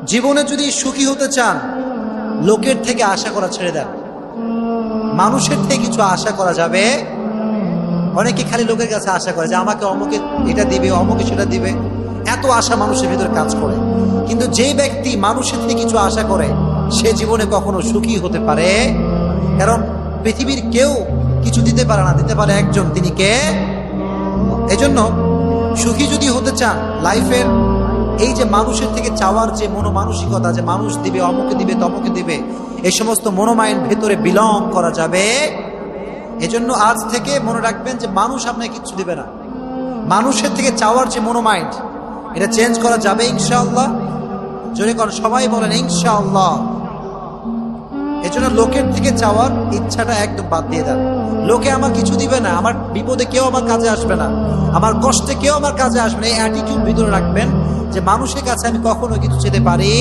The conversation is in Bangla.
জীবনে যদি সুখী হতে চান, লোকের থেকে আশা করা ছেড়ে দেন। মানুষের থেকে কিছু আশা করা যাবে। অনেকে খালি লোকের কাছে আশা করে যে আমাকে অমুকে এটা দিবে, অমুকে সেটা দিবে, এত আশা মানুষের ভিতরে কাজ করে। কিন্তু যে ব্যক্তি মানুষের থেকে কিছু আশা করে সে জীবনে কখনো সুখী হতে পারে। কারণ পৃথিবীর কেউ কিছু দিতে পারে না, দিতে পারে একজন, তিনি কে? এজন্য সুখী যদি হতে চান লাইফের, এই যে মানুষের থেকে চাওয়ার যে মনোমানসিকতা, যে মানুষ দিবে, অমুকে দিবে, তমুকে দিবে, এই সমস্ত মনোমাইন্ড ভেতরে বিলং করা যাবে। এজন্য আজ থেকে মনে রাখবেন যে মানুষ আপনাকে কিচ্ছু দিবে না। মানুষের থেকে চাওয়ার যে মনোমাইন্ড, এটা চেঞ্জ করা যাবে ইনশাআল্লাহ। জোরে করে সবাই বলেন ইনশাআল্লাহ। এজন্য লোকের থেকে চাওয়ার ইচ্ছাটা একদম বাদ দিয়ে দেন। লোকে আমার কিছু দিবে না, আমার বিপদে কেউ আমার কাজে আসবে না, আমার কষ্টে কেউ আমার কাজে আসবে না, এই অ্যাটিটিউড ভিতরে রাখবেন যে মানুষের কাছে আমি কখনো কিছু চেতে পারি